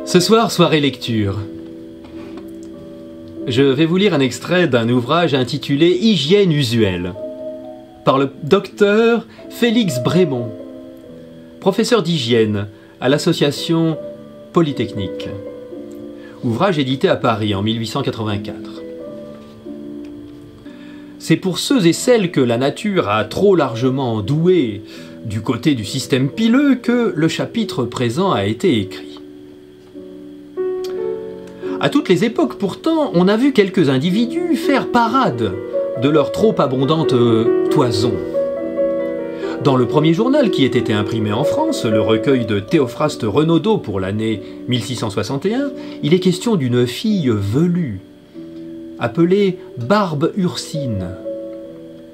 Ce soir, soirée lecture. Je vais vous lire un extrait d'un ouvrage intitulé « Hygiène usuelle » par le docteur Félix Brémond, professeur d'hygiène à l'association Polytechnique. Ouvrage édité à Paris en 1884. C'est pour ceux et celles que la nature a trop largement doués du côté du système pileux que le chapitre présent a été écrit. À toutes les époques, pourtant, on a vu quelques individus faire parade de leur trop abondante toison. Dans le premier journal qui ait été imprimé en France, le recueil de Théophraste Renaudot pour l'année 1661, il est question d'une fille velue, appelée Barbe Ursine,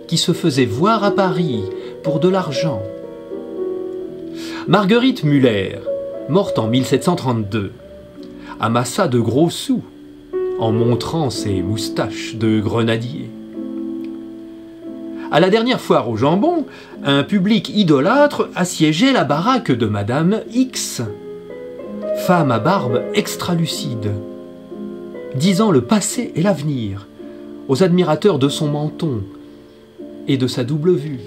qui se faisait voir à Paris pour de l'argent. Marguerite Muller, morte en 1732, amassa de gros sous en montrant ses moustaches de grenadier. À la dernière foire au jambon, un public idolâtre assiégeait la baraque de Madame X, femme à barbe extralucide, disant le passé et l'avenir aux admirateurs de son menton et de sa double vue.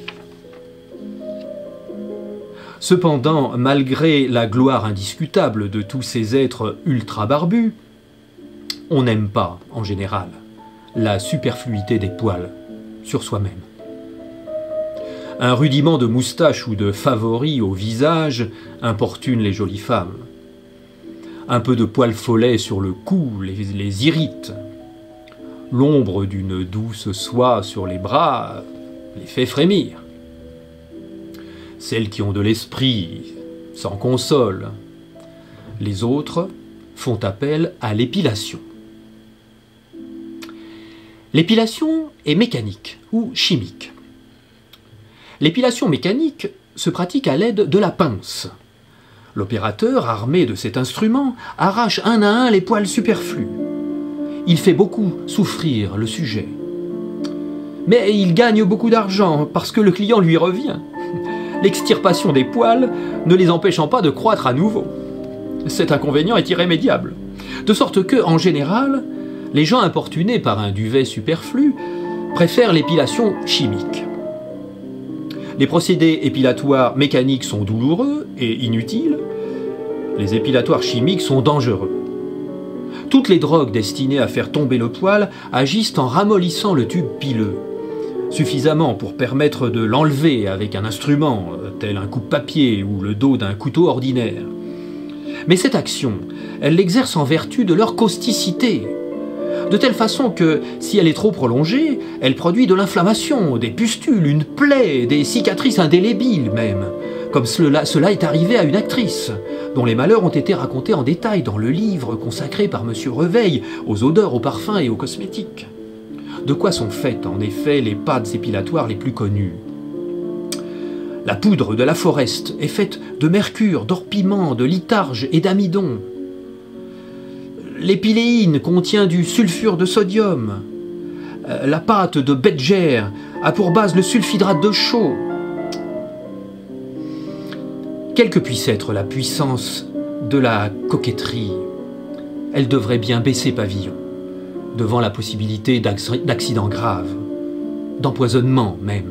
Cependant, malgré la gloire indiscutable de tous ces êtres ultra-barbus, on n'aime pas, en général, la superfluité des poils sur soi-même. Un rudiment de moustache ou de favori au visage importune les jolies femmes. Un peu de poil follet sur le cou les irrite. L'ombre d'une douce soie sur les bras les fait frémir. Celles qui ont de l'esprit s'en consolent. Les autres font appel à l'épilation. L'épilation est mécanique ou chimique. L'épilation mécanique se pratique à l'aide de la pince. L'opérateur, armé de cet instrument, arrache un à un les poils superflus. Il fait beaucoup souffrir le sujet. Mais il gagne beaucoup d'argent parce que le client lui revient. L'extirpation des poils ne les empêchant pas de croître à nouveau. Cet inconvénient est irrémédiable. De sorte que, en général, les gens importunés par un duvet superflu préfèrent l'épilation chimique. Les procédés épilatoires mécaniques sont douloureux et inutiles. Les épilatoires chimiques sont dangereux. Toutes les drogues destinées à faire tomber le poil agissent en ramollissant le tube pileux, suffisamment pour permettre de l'enlever avec un instrument, tel un coupe-papier ou le dos d'un couteau ordinaire. Mais cette action, elle l'exerce en vertu de leur causticité, de telle façon que, si elle est trop prolongée, elle produit de l'inflammation, des pustules, une plaie, des cicatrices indélébiles même, comme cela est arrivé à une actrice, dont les malheurs ont été racontés en détail dans le livre consacré par M. Reveil aux odeurs, aux parfums et aux cosmétiques. De quoi sont faites, en effet, les pâtes épilatoires les plus connues? La poudre de la Forest est faite de mercure, d'orpiment, de litharge et d'amidon. L'épiléine contient du sulfure de sodium. La pâte de Betger a pour base le sulfhydrate de chaux. Quelle que puisse être la puissance de la coquetterie, elle devrait bien baisser pavillon devant la possibilité d'accidents graves, d'empoisonnement même.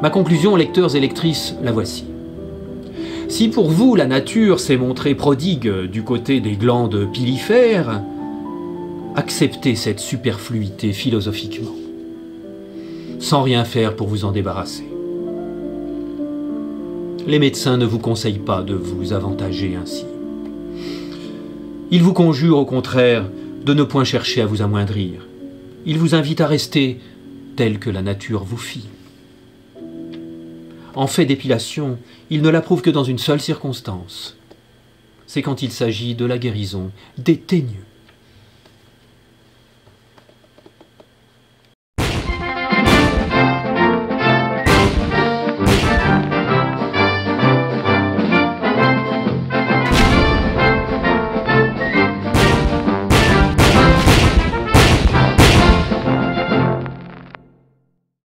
Ma conclusion, lecteurs et lectrices, la voici. Si pour vous la nature s'est montrée prodigue du côté des glandes pilifères, acceptez cette superfluité philosophiquement, sans rien faire pour vous en débarrasser. Les médecins ne vous conseillent pas de vous avantager ainsi. Ils vous conjurent au contraire de ne point chercher à vous amoindrir. Ils vous invitent à rester tel que la nature vous fit. En fait d'épilation, ils ne l'approuvent que dans une seule circonstance. C'est quand il s'agit de la guérison des teigneux.